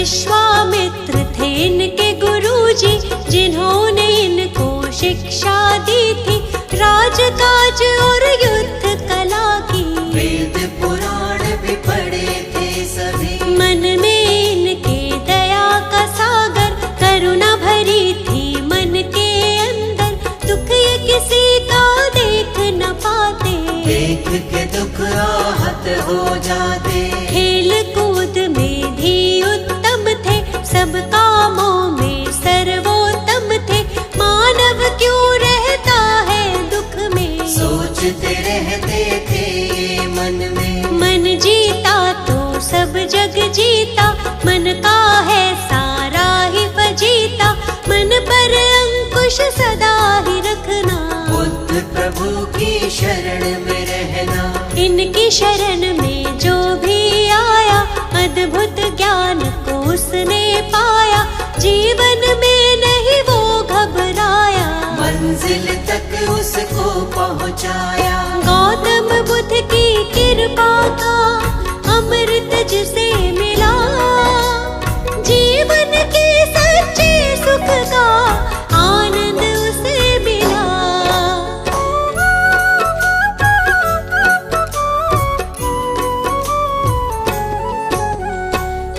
विश्वामित्र थे इनके गुरुजी, जिन्होंने इनको शिक्षा दी थी राजकाज और युद्ध कला की। वेद पुराण भी पढ़े थे सभी, मन में इनके दया का सागर, करुणा भरी थी मन के अंदर, दुख ये किसी का देख न पाते, देख के दुख आहत हो जाते। खेल कूद में भी उत्तम थे, सब कामों में सर्वोत्तम थे, मानव क्यों रहता है दुख में, सोचते रहते थे ये मन में। मन जीता तो सब जग जीता, मन का है सारा ही फजीता, मन पर अंकुश सदा ही रखना, बुद्ध प्रभु की शरण में रहना। इनकी शरण में जो भी आया, अद्भुत ज्ञान को उसने पाया, जीवन में नहीं वो घबराया, मंजिल तक उसको पहुंचाया। गौतम बुद्ध की कृपा का अमृत जिसे मिला, जीवन के सच्चे सुख का आनंद उसे मिला।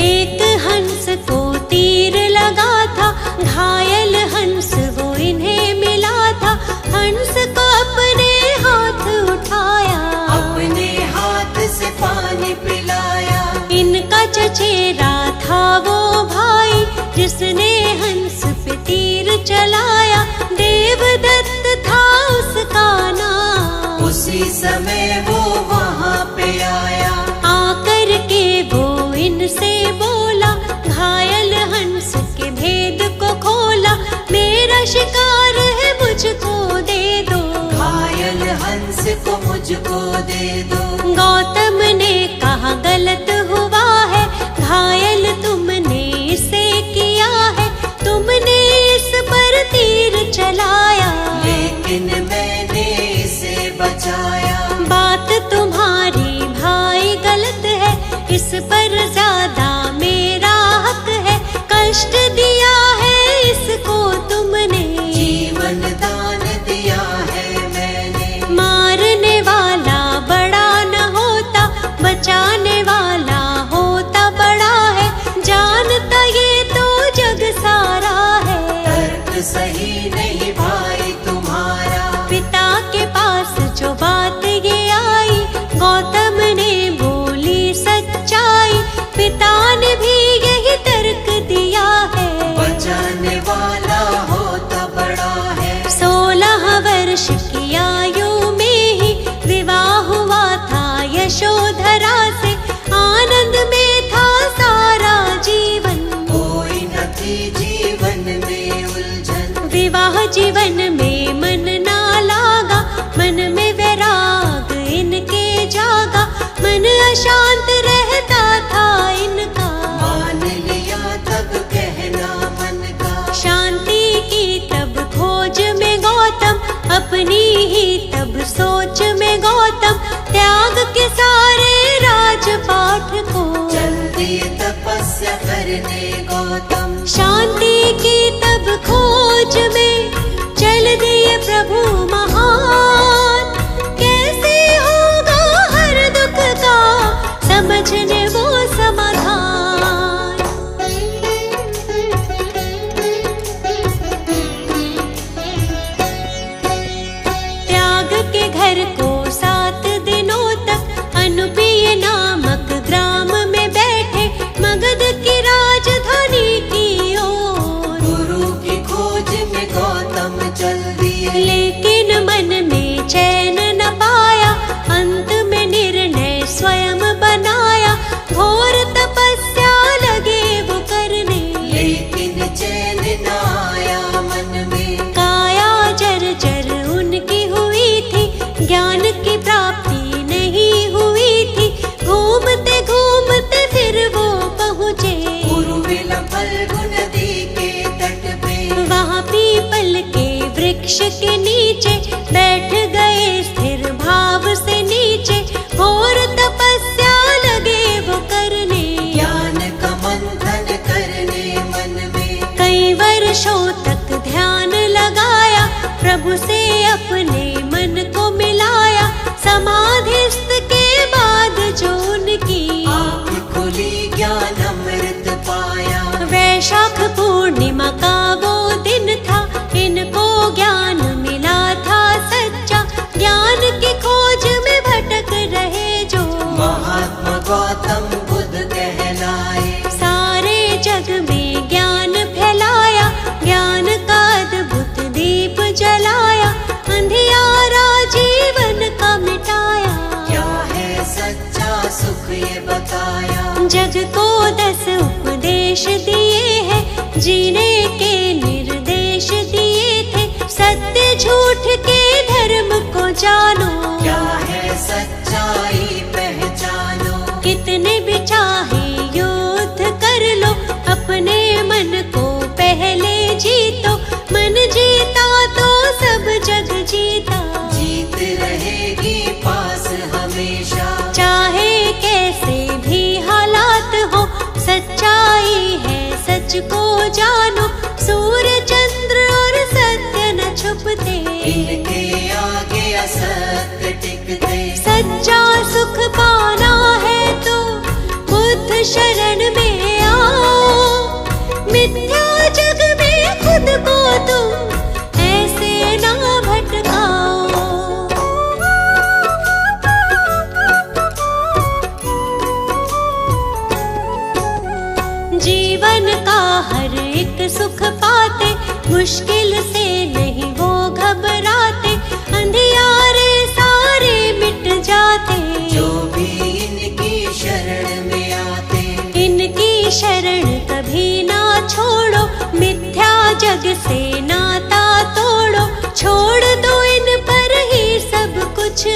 एक हंस को तीर लगा था, घायल हंस वो इन्हें मिला था, हंस को अपने हाथ उठाया, अपने हाथ से पानी पिलाया। इनका चचेरा था वो भाई, जिसने हंस पे तीर चलाया, देवदत्त था उसका नाम, उसी समय वो वहाँ पे आया। आकर के वो इनसे बोला, घायल हंस के भेद को खोला, मेरा शिकार है मुझको दे दो, घायल हंस को मुझको दे दो। गौतम ने कहा गलत हुआ है, घायल तुमने इसे किया है, तुमने इस पर तीर चलाया, लेकिन मैंने इसे बचाया। बात तुम्हारी भाई गलत है, इस पर ज्यादा मेरा हक है, कष्ट दिया है इसको तुमने, जीवन दान दिया है मैंने। मारने वाला बड़ा न होता, बचाने वाला होता बड़ा है, जानता ये तो जग सारा है, तर्क सही नहीं भाई तुम्हारा। पिता के पास जो बात ये आई, गौतम ने बोली सच्चाई, पिता ने भी यही तर्क दिया है, बचाने वाला होता बड़ा है। 16 वर्ष की आयु में ही विवाह हुआ था यशोधरा से, आनंद में था सारा जीवन, कोई न थी जीवन में उलझन। विवाह जीवन में मन ना लागा, मन में वैराग इनके जागा, मन अशांत रहता था इनका, मान लिया तब कहना मन का। शांति की तब खोज में गौतम, अपनी ही तब सोच में गौतम, त्याग के सारे राजपाट को, चल दिए तपस्या करने गौतम। शांति की तब खोज में चल दिए प्रभु महान, कैसे होगा हर दुख का समझने वो समाधान। त्याग के घर को 7 दिनों तक अनुपीय नामक ग्राम में बैठे, मगध की राज पूर्णिमा का वो दिन था, इनको ज्ञान मिला था सच्चा। ज्ञान की खोज में भटक रहे जो महात्मा गौतम बुद्ध कहलाए। सारे जग में ज्ञान फैलाया, ज्ञान का अद्भुत दीप जलाया, अंधियारा जीवन का मिटाया। क्या है सच्चा सुख ये बताया। जग को 10 उपदेश दिए हैं, जीने के निर्देश दिए थे। सत्य झूठ के धर्म को जानो, क्या है सच्चाई पहचानो। कितने भी चाहे युद्ध कर लो, अपने मन को पहले जीतो। मन जीता तो सब जग जीता, जीत रहेगी पास हमेशा। चाहे कैसे भी हालात हो, सच्चाई है सच को जानो। सूर्य चंद्र और सत्य न छुपते, इनके आगे असत्य टिकते। सच्चा सुख पाना है तो बुद्ध शरण में आओ। मिथ्या जग में खुद को तुम ऐसे ना भटकाओ। जीवन का हर एक सुख पाते, मुश्किल से नहीं वो घबराते। अंधियारे सारे मिट जाते, जो भी इनकी शरण में आते। इनकी शरण कभी ना छोड़ो, मिथ्या जग से नाता तोड़ो। छोड़ दो इन पर ही सब कुछ,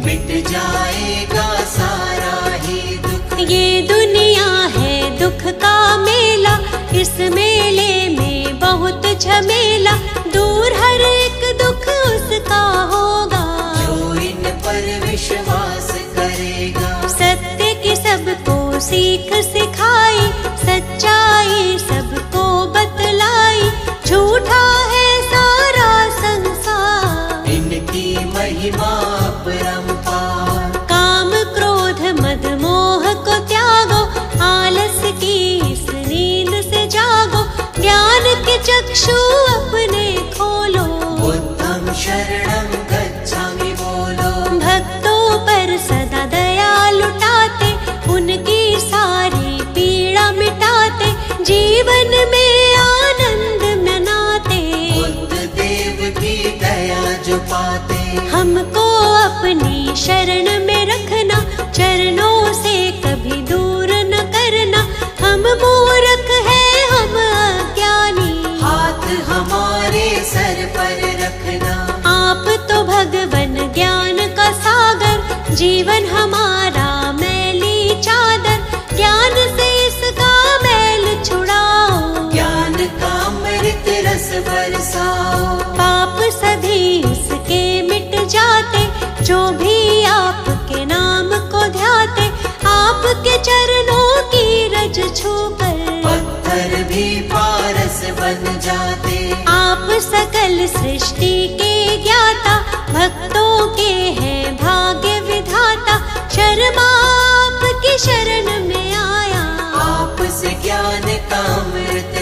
मिट जाएगा सारा ही दुख। ये दुनिया है दुख का मेला, इस मेले में बहुत झमेला। दूर हर एक दुख उसका होगा, जो इन पर विश्वास करेगा। सत्य की सबको सीख सिखाई, सच्चाई सबको बतलाई। झूठा है सारा संसार, इनकी महिमा अपरंपार। काम क्रोध मद मोह को त्यागो, आलस की इस नींद से जागो। ज्ञान के चक्षु अपने खोलो, बुद्धं शरणं गच्छामि बोलो। भक्तों पर सदा दया लुटाते, उनकी सारी पीड़ा मिटाते। जीवन में आनंद मनाते, बुद्ध देव की दया जो पाते। हमको अपनी शरण में रखना, चरणों से कभी दूर न करना। हम मूर्ख हैं हम अज्ञानी, हाथ हमारे सर पर रखना। आप तो भगवन ज्ञान का सागर, जीवन हमारा मैली चादर। ज्ञान से इसका मैल छुड़ाओ, ज्ञान का अमृत रस बरसाओ। पाप सभी इसके मिट जाते, जो भी आपके नाम को ध्याते। आपके चरणों की रज छूकर पत्थर भी पारस बन जाते। आप सकल सृष्टि के ज्ञाता, भक्तों के हैं भाग्य विधाता। शर्मा आपकी शरण में आया, आपसे ज्ञान का अमृत